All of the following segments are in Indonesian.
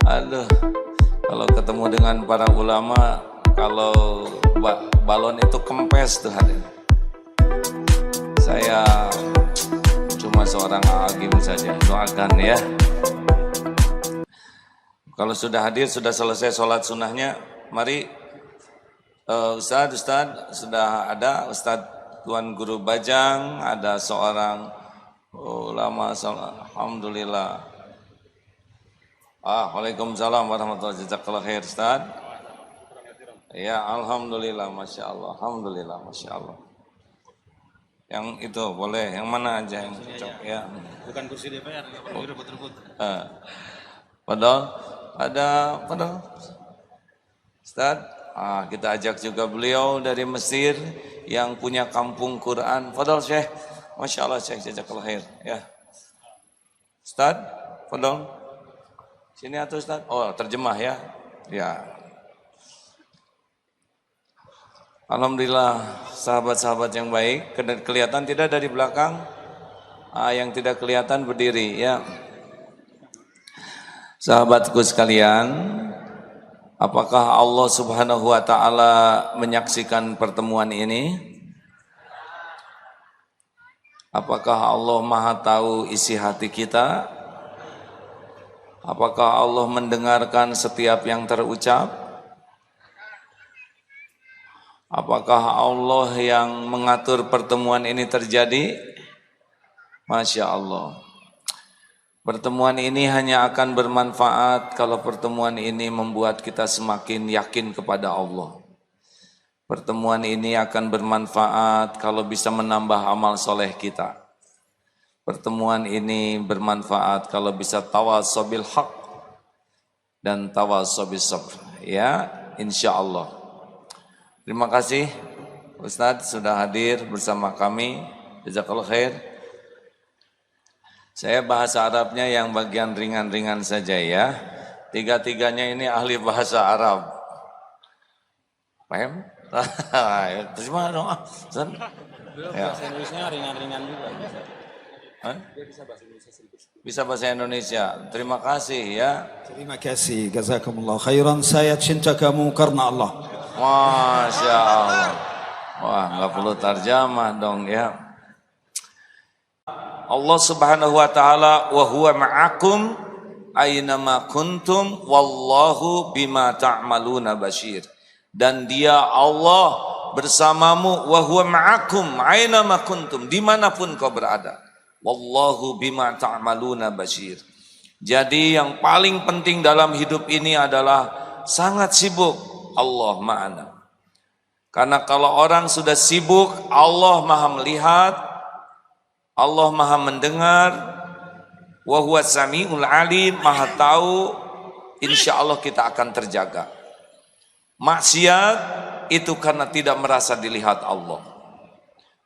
Aduh, kalau ketemu dengan para ulama, kalau balon itu kempes tuh hadirin. Saya cuma seorang agim saja, doakan ya. Kalau sudah hadir, sudah selesai sholat sunnahnya, mari Ustadz sudah ada, Ustadz Tuan Guru Bajang, ada seorang ulama, alhamdulillah. Waalaikumsalam warahmatullahi wabarakatuh. Khair Ustaz. Ya, alhamdulillah, masya Allah, alhamdulillah, masya Allah. Yang itu boleh, yang mana aja yang cocok ya. Bukan kursi DPR, rebut-rebut. Padahal ada Ustaz, kita ajak juga beliau dari Mesir yang punya kampung Quran. Fadal Syekh, masya Allah Syekh, jazakallahu khair ya. Ustaz, fadal. Sini atau Ustaz? Oh, terjemah ya. Ya. Alhamdulillah, sahabat-sahabat yang baik. Kelihatan tidak dari belakang? Yang tidak kelihatan berdiri ya. Sahabatku sekalian, apakah Allah Subhanahu wa taala menyaksikan pertemuan ini? Apakah Allah Maha tahu isi hati kita? Apakah Allah mendengarkan setiap yang terucap? Apakah Allah yang mengatur pertemuan ini terjadi? Masya Allah. Pertemuan ini hanya akan bermanfaat kalau pertemuan ini membuat kita semakin yakin kepada Allah. Pertemuan ini akan bermanfaat kalau bisa menambah amal soleh kita. Pertemuan ini bermanfaat kalau bisa tawasaw bil haq dan tawasaw bis sabr. Ya, insya Allah. Terima kasih Ustadz sudah hadir bersama kami. Jazakallahu khair. Saya bahasa Arabnya yang bagian ringan-ringan saja ya. Tiga-tiganya ini ahli bahasa Arab. Paham? Terima dong. Bahasa Indonesia ringan-ringan juga. Dia bisa bahasa Indonesia. Terima kasih ya. Terima kasih. Jazakumullah khairan. Saya cinta kamu karena Allah. Masya Allah. Wah, nggak perlu tarjamah dong ya. Allah Subhanahu wa taala wa huwa ma'akum aynama kuntum wallahu bima ta'maluna basyir. Dan dia Allah bersamamu wa huwa ma'akum aynama kuntum, dimanapun kau berada. Wallahu bima ta'maluna basyir. Jadi yang paling penting dalam hidup ini adalah sangat sibuk Allah ma'ana. Karena kalau orang sudah sibuk, Allah maha melihat, Allah maha mendengar, wa huwa sami'ul alim, maha tahu, insya Allah kita akan terjaga. Maksiat itu karena tidak merasa dilihat Allah.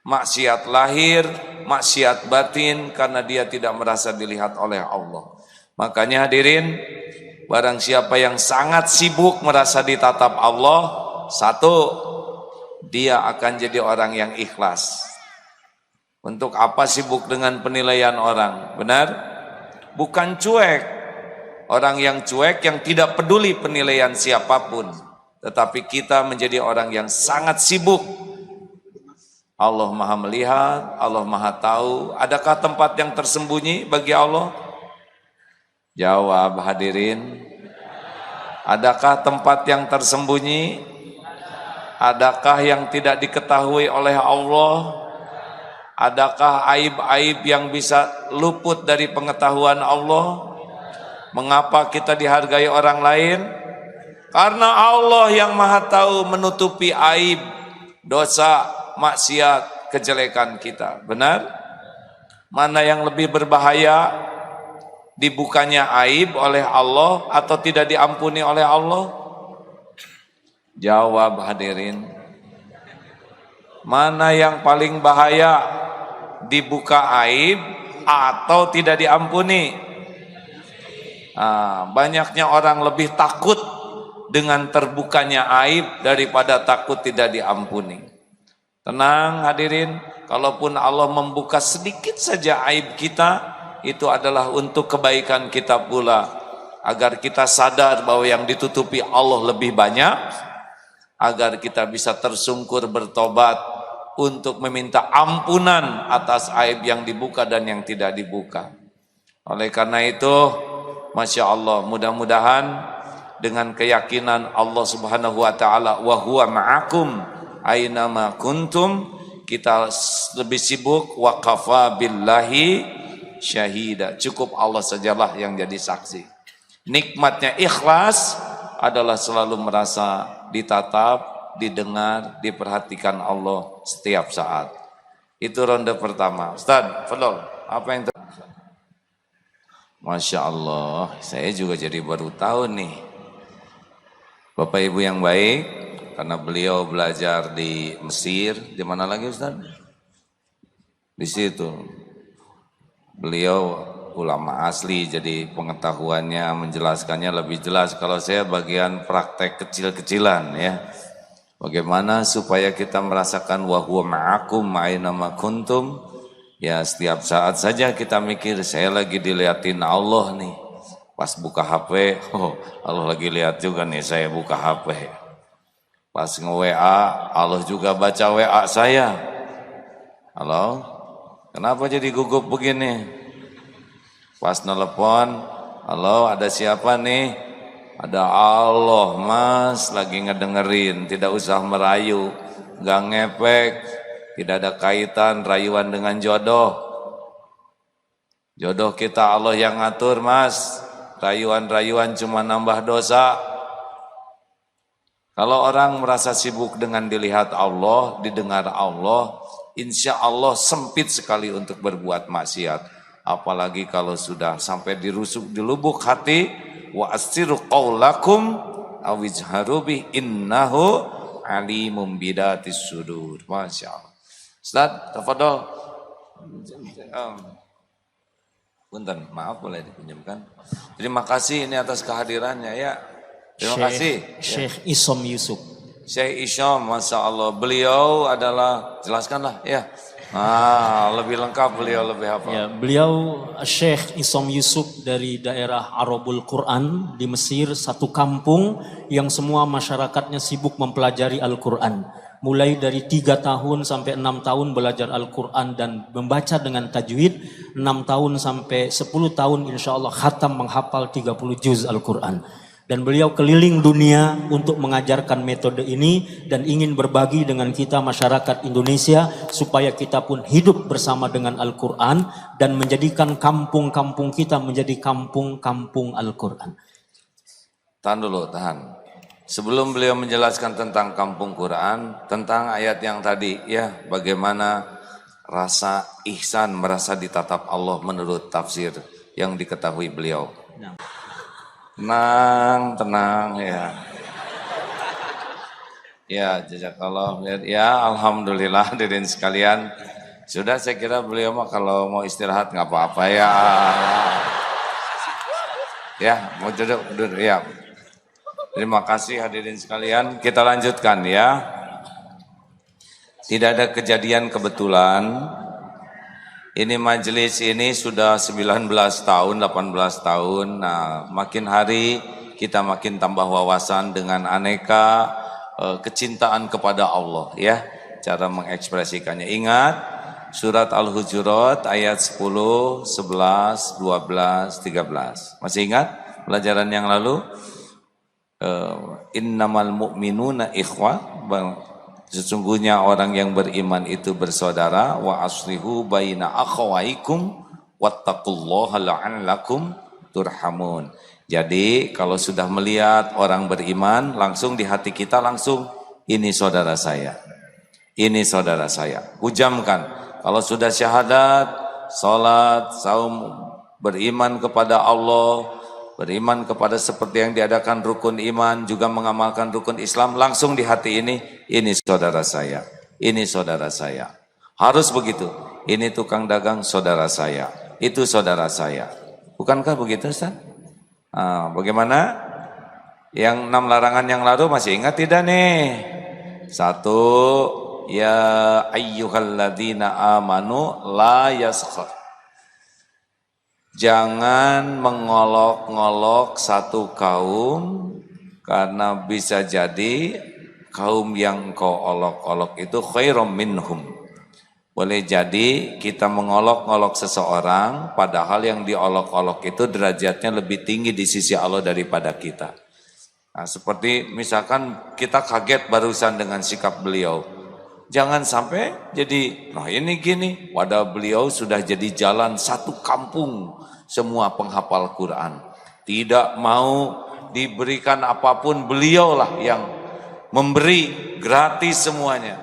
Maksiat lahir, maksiat batin karena dia tidak merasa dilihat oleh Allah. Makanya hadirin, barang siapa yang sangat sibuk merasa ditatap Allah, satu, dia akan jadi orang yang ikhlas. Untuk apa sibuk dengan penilaian orang? Benar? Bukan cuek. Orang yang cuek yang tidak peduli penilaian siapapun. Tetapi kita menjadi orang yang sangat sibuk. Allah maha melihat, Allah maha tahu. Adakah tempat yang tersembunyi bagi Allah? Jawab hadirin. Adakah tempat yang tersembunyi? Adakah yang tidak diketahui oleh Allah? Adakah aib-aib yang bisa luput dari pengetahuan Allah? Mengapa kita dihargai orang lain? Karena Allah yang maha tahu menutupi aib, dosa, maksiat, kejelekan kita. Benar? Mana yang lebih berbahaya? Dibukanya aib oleh Allah atau tidak diampuni oleh Allah? Jawab hadirin. Mana yang paling bahaya? Dibuka aib atau tidak diampuni? Banyaknya orang lebih takut dengan terbukanya aib daripada takut tidak diampuni. Tenang hadirin, kalaupun Allah membuka sedikit saja aib kita, itu adalah untuk kebaikan kita pula. agar kita sadar bahwa yang ditutupi Allah lebih banyak, agar kita bisa tersungkur bertobat untuk meminta ampunan atas aib yang dibuka dan yang tidak dibuka. Oleh karena itu, Masya Allah, mudah-mudahan dengan keyakinan Allah Subhanahu wa Ta'ala, wa huwa ma'akum aynama kuntum, kita lebih sibuk wa kafa billahi syahida. Cukup Allah sajalah yang jadi saksi. Nikmatnya ikhlas adalah selalu merasa ditatap, didengar, diperhatikan Allah setiap saat. Itu ronde pertama. Ustaz, Fadol, apa yang Masya Allah, saya juga jadi baru tahu nih. Bapak Ibu yang baik, karena beliau belajar di Mesir, di mana lagi Ustaz? Di situ. Beliau ulama asli, jadi pengetahuannya, menjelaskannya lebih jelas. Kalau saya bagian praktek kecil-kecilan ya. Bagaimana supaya kita merasakan wa huwa ma'akum aynama kuntum. Ya setiap saat saja kita mikir, saya lagi diliatin Allah nih. Pas buka HP, oh Allah lagi lihat juga nih saya buka HP. Pas nge-WA, Allah juga baca WA saya. Halo? Kenapa jadi gugup begini? Pas nelpon, halo ada siapa nih? Ada Allah mas, lagi ngedengerin, tidak usah merayu, gak ngepek. Tidak ada kaitan rayuan dengan jodoh. Jodoh kita Allah yang ngatur mas. Rayuan-rayuan cuma nambah dosa. Kalau orang merasa sibuk dengan dilihat Allah, didengar Allah, insya Allah sempit sekali untuk berbuat maksiat. Apalagi kalau sudah sampai dirusuk di lubuk hati. Wa astiru qawlakum awijharu bih innahu alimum bidatis sudur. Masya Allah. Ustaz, tafadhol. Punten, maaf boleh dipinjamkan. Terima kasih ini atas kehadirannya ya. Terima kasih. Syekh Isom Yusuf. Syekh Isom, Masya Allah. Beliau adalah, jelaskanlah ya. Lebih lengkap beliau, lebih hafal. Ya, beliau Syekh Isom Yusuf dari daerah Arabul Quran di Mesir, satu kampung yang semua masyarakatnya sibuk mempelajari Al-Quran. Mulai dari 3 tahun sampai 6 tahun belajar Al-Quran dan membaca dengan tajwid, 6 tahun sampai 10 tahun insya Allah khatam menghafal 30 juz Al-Quran. Dan beliau keliling dunia untuk mengajarkan metode ini dan ingin berbagi dengan kita masyarakat Indonesia supaya kita pun hidup bersama dengan Al-Quran dan menjadikan kampung-kampung kita menjadi kampung-kampung Al-Quran. Tahan dulu, tahan. Sebelum beliau menjelaskan tentang kampung Quran, tentang ayat yang tadi ya, bagaimana rasa ihsan, merasa ditatap Allah menurut tafsir yang diketahui beliau. Tenang ya. Ya, jazakallah. Ya, alhamdulillah hadirin sekalian. Sudah saya kira beliau mah kalau mau istirahat nggak apa-apa ya. Ya, mau duduk ya. Terima kasih hadirin sekalian. Kita lanjutkan ya. Tidak ada kejadian kebetulan. Ini majelis ini sudah 19 tahun, 18 tahun. Nah, makin hari kita makin tambah wawasan dengan aneka kecintaan kepada Allah ya. Cara mengekspresikannya. Ingat surat Al-Hujurat ayat 10, 11, 12, 13. Masih ingat pelajaran yang lalu? Innamal mu'minuna ikhwah, sesungguhnya orang yang beriman itu bersaudara. Wa aslihu baina akhawaikum wattaqullaha la'allakum turhamun. Jadi kalau sudah melihat orang beriman, langsung di hati kita langsung ini saudara saya, ini saudara saya. Hujamkan. Kalau sudah syahadat, salat, saum, beriman kepada Allah, beriman kepada seperti yang diadakan rukun iman, juga mengamalkan rukun Islam, langsung di hati ini saudara saya, ini saudara saya. Harus begitu. Ini tukang dagang saudara saya, itu saudara saya. Bukankah begitu Ustaz? Bagaimana? Yang 6 larangan yang lalu masih ingat tidak nih? 1, ya ayyuhalladzina amanu la yaskhar. Jangan mengolok-ngolok satu kaum, karena bisa jadi kaum yang kau olok-olok itu khairum minhum. Boleh jadi kita mengolok-olok seseorang, padahal yang diolok-olok itu derajatnya lebih tinggi di sisi Allah daripada kita. Nah, seperti misalkan kita kaget barusan dengan sikap beliau. Jangan sampai jadi, nah ini gini, padahal beliau sudah jadi jalan satu kampung semua penghafal Quran. Tidak mau diberikan apapun, beliaulah yang memberi gratis semuanya.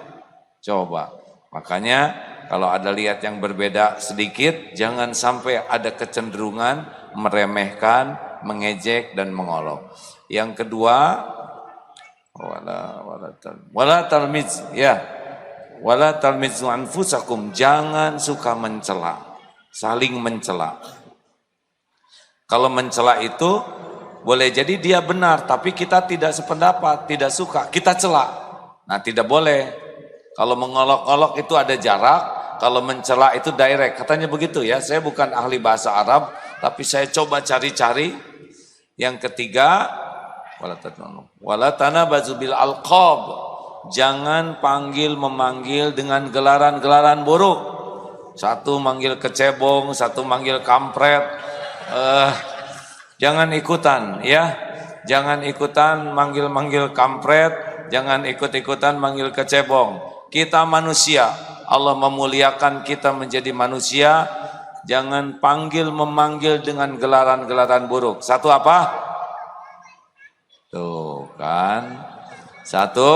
Coba, makanya kalau ada lihat yang berbeda sedikit, jangan sampai ada kecenderungan meremehkan, mengejek dan mengolok. Yang kedua, wala talmiz, ya. Wala talmizu anfusakum, jangan suka mencela, saling mencela. Kalau mencela itu boleh jadi dia benar, tapi kita tidak sependapat, tidak suka, kita cela. Nah, tidak boleh. Kalau mengolok-olok itu ada jarak, kalau mencela itu direct. Katanya begitu ya, saya bukan ahli bahasa Arab, tapi saya coba cari-cari. Yang ketiga, wala tanabazu bil alqab. Jangan panggil memanggil dengan gelaran-gelaran buruk. Satu manggil kecebong, satu manggil kampret. Jangan ikutan ya. Jangan ikutan manggil-manggil kampret, jangan ikut-ikutan manggil kecebong. Kita manusia, Allah memuliakan kita menjadi manusia. Jangan panggil memanggil dengan gelaran-gelaran buruk. Satu apa? Tuh kan. Satu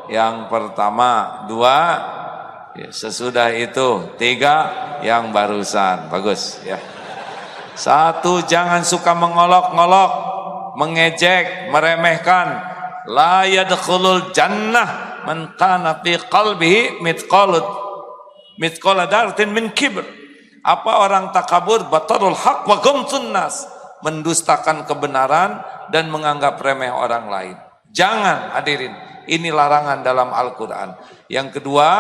yang pertama, dua, ya, sesudah itu, tiga, yang barusan, bagus ya. Satu, jangan suka mengolok-ngolok, mengejek, meremehkan. La yadkhulul jannah man kana fi qalbihi mithqala dartin min kibr. Apa orang takabur? Batarul haq wa ghamtun nas, mendustakan kebenaran dan menganggap remeh orang lain. Jangan, hadirin. Ini larangan dalam Al-Quran. Yang kedua,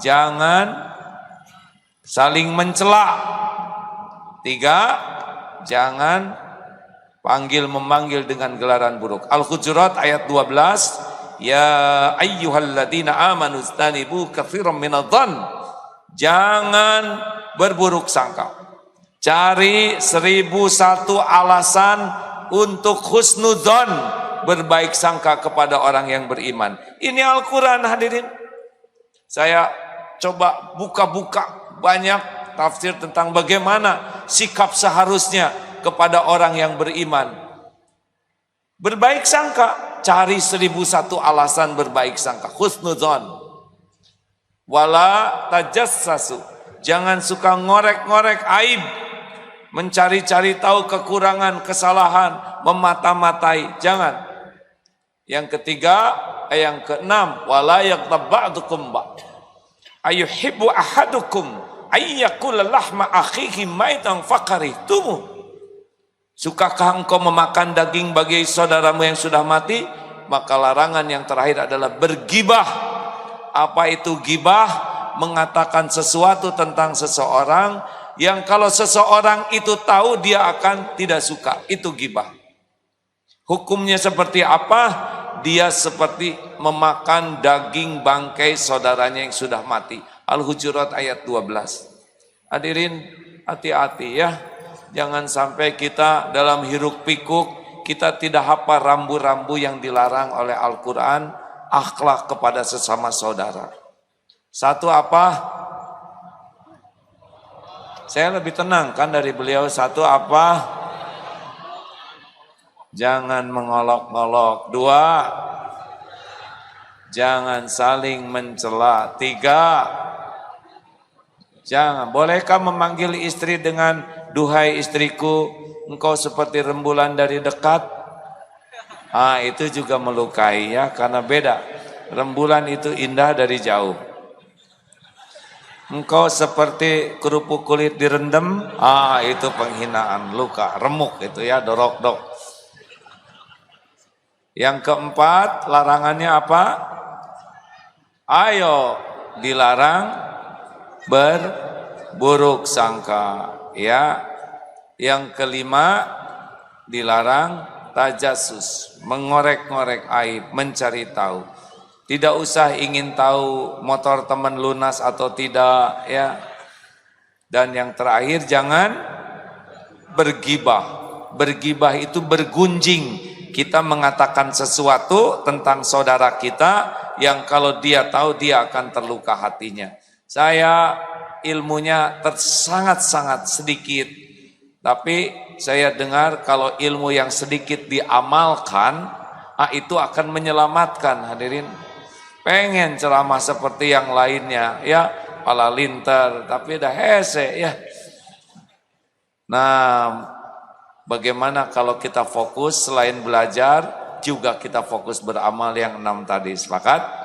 jangan saling mencela. Tiga, jangan panggil memanggil dengan gelaran buruk. Al-Hujurat ayat 12, ya ayyuhalladzina amanu istanibu katsiran minadh-dhann. Jangan berburuk sangka. Cari 1001 alasan untuk husnudzon, berbaik sangka kepada orang yang beriman. Ini Al-Quran, hadirin. Saya coba buka-buka banyak tafsir tentang bagaimana sikap seharusnya kepada orang yang beriman. Berbaik sangka, cari 1001 alasan berbaik sangka. Husnudzon. Wala tajassasu, jangan suka ngorek-ngorek aib, mencari-cari tahu kekurangan, kesalahan, memata-matai, jangan. Yang ketiga, yang keenam, wala yaghtab ba'dukum ba'd. Ayuhibbu ahadukum ayyakula lahma akhihi maitan fakarihtumu. Sukakah engkau memakan daging bagi saudaramu yang sudah mati? Maka larangan yang terakhir adalah bergibah. Apa itu gibah? Mengatakan sesuatu tentang seseorang yang kalau seseorang itu tahu dia akan tidak suka. Itu gibah. Hukumnya seperti apa? Dia seperti memakan daging bangkai saudaranya yang sudah mati. Al-Hujurat ayat 12. Hadirin, hati-hati ya. Jangan sampai kita dalam hiruk pikuk, kita tidak hafal rambu-rambu yang dilarang oleh Al-Quran, akhlak kepada sesama saudara. Satu apa? Saya lebih tenang kan dari beliau. Satu apa? Jangan mengolok-ngolok. Dua, jangan saling mencela. Tiga, jangan. Bolehkah memanggil istri dengan duhai istriku, engkau seperti rembulan dari dekat? Itu juga melukai ya, karena beda. Rembulan itu indah dari jauh. Engkau seperti kerupuk kulit direndam, itu penghinaan, luka, remuk itu ya, dorok-dok. Yang keempat, larangannya apa? Ayo, dilarang berburuk sangka, ya. Yang kelima, dilarang tajasus, mengorek-ngorek aib, mencari tahu. Tidak usah ingin tahu motor teman lunas atau tidak, ya. Dan yang terakhir, jangan bergibah. Bergibah itu bergunjing. Kita mengatakan sesuatu tentang saudara kita yang kalau dia tahu dia akan terluka hatinya. Saya ilmunya sangat-sangat sedikit, tapi saya dengar kalau ilmu yang sedikit diamalkan, itu akan menyelamatkan. Hadirin, pengen ceramah seperti yang lainnya, ya, pala linter, tapi dah hese, ya. Nah, bagaimana kalau kita fokus selain belajar, juga kita fokus beramal yang 6 tadi, sepakat?